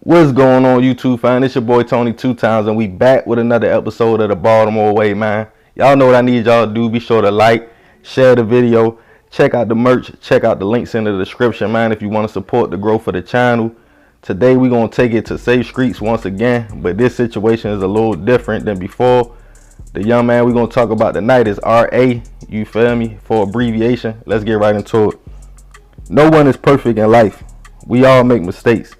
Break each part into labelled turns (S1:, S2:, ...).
S1: What's going on, YouTube fam? It's your boy Tony 2 times, and we back with another episode of the Baltimore Way, man. Y'all know what I need y'all to do. Be sure to like, share the video, check out the merch, check out the links in the description, man, if you want to support the growth of the channel. Today we're going to take it to safe streets once again, but this situation is a little different than before. The young man we're going to talk about tonight is R.A., you feel me, for abbreviation. Let's get right into it. No one is perfect in life. We all make mistakes.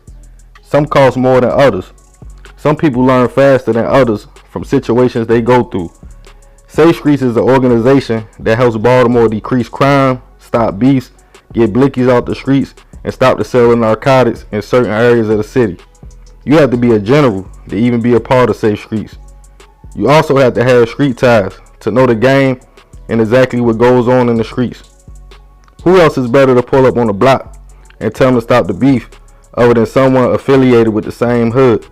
S1: Some cost more than others. Some people learn faster than others from situations they go through. Safe Streets is an organization that helps Baltimore decrease crime, stop beefs, get blickies off the streets, and stop the sale of narcotics in certain areas of the city. You have to be a general to even be a part of Safe Streets. You also have to have street ties to know the game and exactly what goes on in the streets. Who else is better to pull up on the block and tell them to stop the beef other than someone affiliated with the same hood?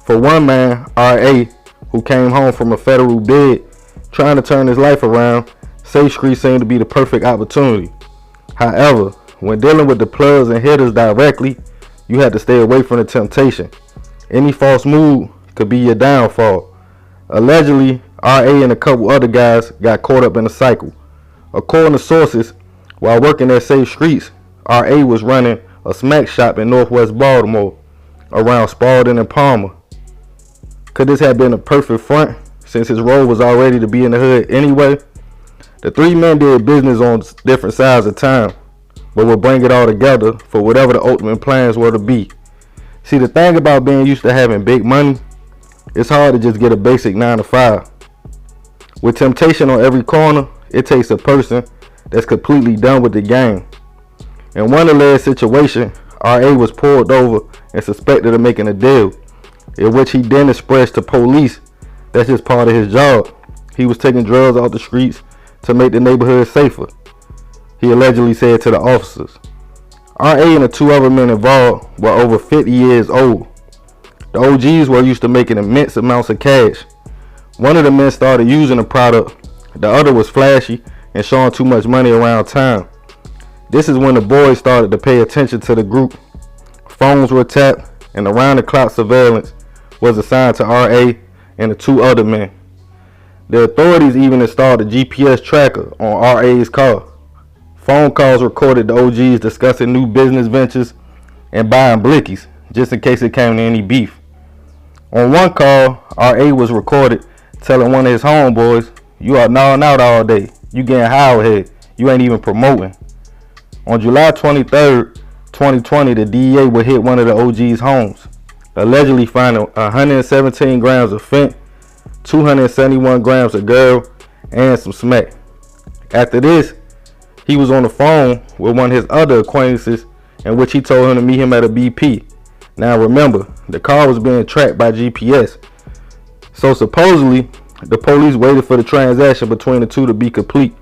S1: For one man, R.A., who came home from a federal bid trying to turn his life around, Safe Streets seemed to be the perfect opportunity. However, when dealing with the plugs and hitters directly, you have to stay away from the temptation. Any false move could be your downfall. Allegedly, R.A. and a couple other guys got caught up in a cycle. According to sources, while working at Safe Streets, R.A. was running a smack shop in Northwest Baltimore around Spalding and Palmer. Could this have been a perfect front since his role was already to be in the hood anyway? The three men did business on different sides of town, but would bring it all together for whatever the ultimate plans were to be. See, the thing about being used to having big money, it's hard to just get a basic 9 to 5. With temptation on every corner, it takes a person that's completely done with the game. In one alleged situation, R.A. was pulled over and suspected of making a deal, in which he then expressed to police that's just part of his job. He was taking drugs off the streets to make the neighborhood safer, he allegedly said to the officers. R.A. and the two other men involved were over 50 years old. The OGs were used to making immense amounts of cash. One of the men started using the product, the other was flashy and showing too much money around town. This is when the boys started to pay attention to the group. Phones were tapped and around-the-clock surveillance was assigned to R.A. and the two other men. The authorities even installed a GPS tracker on R.A.'s car. Phone calls recorded the OGs discussing new business ventures and buying blickies just in case it came to any beef. On one call, R.A. was recorded telling one of his homeboys, "You are gnawing out all day. You getting high ahead. You ain't even promoting." On July 23rd, 2020, the DEA would hit one of the OG's homes, allegedly finding 117 grams of fent, 271 grams of girl, and some smack. After this, he was on the phone with one of his other acquaintances, in which he told him to meet him at a BP. Now remember, the car was being tracked by GPS. So supposedly, the police waited for the transaction between the two to be complete.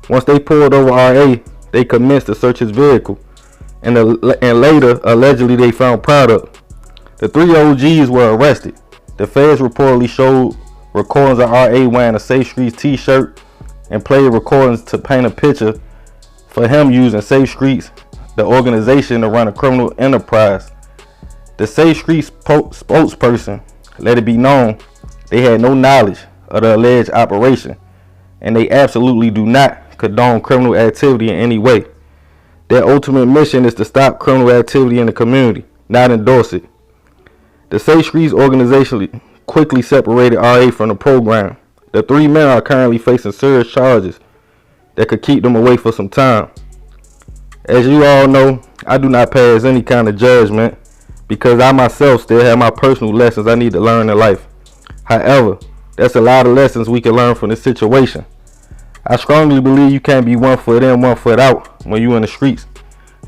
S1: Once they pulled over R.A., they commenced to search his vehicle, and later, allegedly, they found product. The three OGs were arrested. The feds reportedly showed recordings of R.A. wearing a Safe Streets t-shirt and played recordings to paint a picture for him using Safe Streets, the organization, to run a criminal enterprise. The Safe Streets spokesperson let it be known they had no knowledge of the alleged operation, and they absolutely do not condone criminal activity in any way. Their ultimate mission is to stop criminal activity in the community, not endorse it. The Safe Streets organization quickly separated R.A. from the program. The three men are currently facing serious charges that could keep them away for some time. As you all know, I do not pass any kind of judgment because I myself still have my personal lessons I need to learn in life. However, that's a lot of lessons we can learn from this situation. I strongly believe you can't be 1 foot in, 1 foot out when you're in the streets.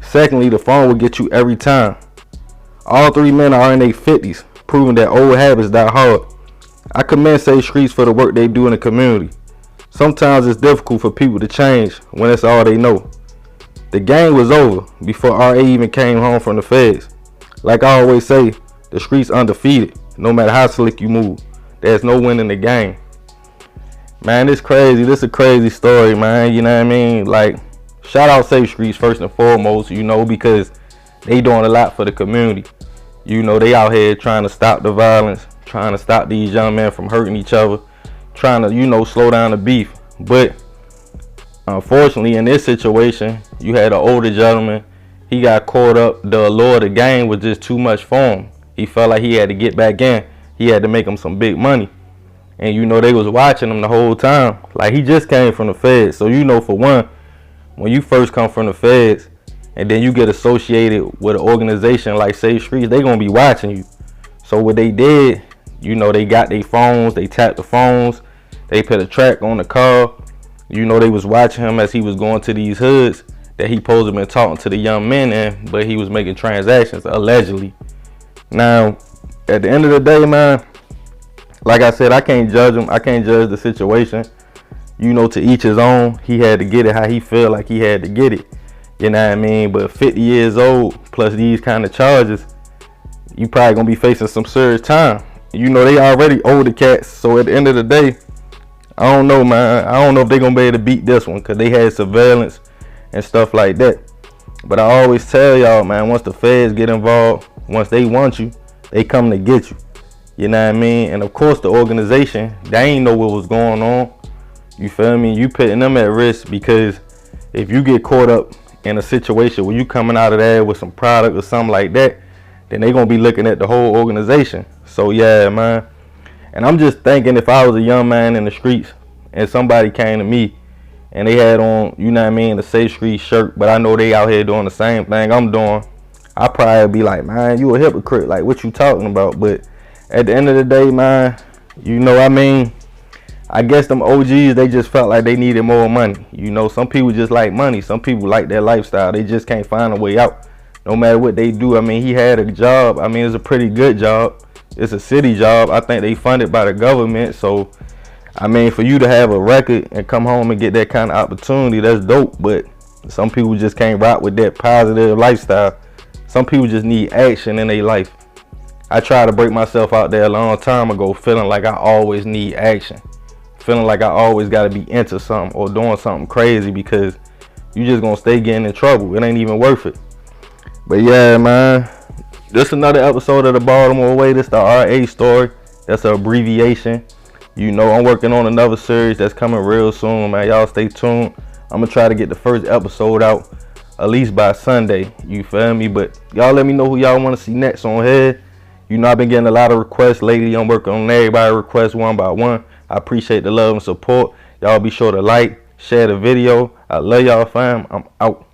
S1: Secondly, the phone will get you every time. All three men are in their 50s, proving that old habits die hard. I commend Safe Streets for the work they do in the community. Sometimes it's difficult for people to change when that's all they know. The game was over before R.A. even came home from the feds. Like I always say, the streets undefeated. No matter how slick you move, there's no winning the game. Man, it's crazy. This is a crazy story, man. You know what I mean? Like, shout out Safe Streets first and foremost, you know, because they doing a lot for the community. You know, they out here trying to stop the violence, trying to stop these young men from hurting each other, trying to, you know, slow down the beef. But unfortunately, in this situation, you had an older gentleman. He got caught up. The allure of the game was just too much for him. He felt like he had to get back in. He had to make him some big money. And you know, they was watching him the whole time. Like, he just came from the feds. So you know, for one, when you first come from the feds and then you get associated with an organization like Safe Streets, they gonna be watching you. So what they did, you know, they got their phones, they tapped the phones, they put a track on the car. You know, they was watching him as he was going to these hoods that he supposed to have been talking to the young men in, but he was making transactions, allegedly. Now, at the end of the day, man, like I said, I can't judge him. I can't judge the situation. You know, to each his own. He had to get it how he feel like he had to get it. You know what I mean? But 50 years old plus these kind of charges, you probably gonna be facing some serious time. You know, they already older cats. So at the end of the day, I don't know, man. I don't know if they're gonna be able to beat this one, because they had surveillance and stuff like that. But I always tell y'all, man, once the feds get involved, once they want you, they come to get you. You know what I mean? And of course, the organization, they ain't know what was going on. You feel me? You putting them at risk, because if you get caught up in a situation where you coming out of there with some product or something like that, then they gonna be looking at the whole organization. So yeah, man. And I'm just thinking, if I was a young man in the streets and somebody came to me and they had on, you know what I mean, the Safe Street shirt, but I know they out here doing the same thing I'm doing, I probably be like, man, you a hypocrite. Like, what you talking about? But at the end of the day, man, you know, I mean, I guess them OGs, they just felt like they needed more money. You know, some people just like money. Some people like their lifestyle. They just can't find a way out, no matter what they do. I mean, he had a job. I mean, it's a pretty good job. It's a city job. I think they funded by the government. So, I mean, for you to have a record and come home and get that kind of opportunity, that's dope. But some people just can't rock with that positive lifestyle. Some people just need action in their life. I tried to break myself out there a long time ago, feeling like I always need action. Feeling like I always got to be into something or doing something crazy, because you just going to stay getting in trouble. It ain't even worth it. But yeah, man, this is another episode of the Baltimore Way. This is the RA story. That's an abbreviation. You know, I'm working on another series that's coming real soon, man. Y'all stay tuned. I'm going to try to get the first episode out at least by Sunday. You feel me? But y'all let me know who y'all want to see next on here. You know, I've been getting a lot of requests lately. I'm working on everybody's requests one by one. I appreciate the love and support. Y'all be sure to like, share the video. I love y'all, fam. I'm out.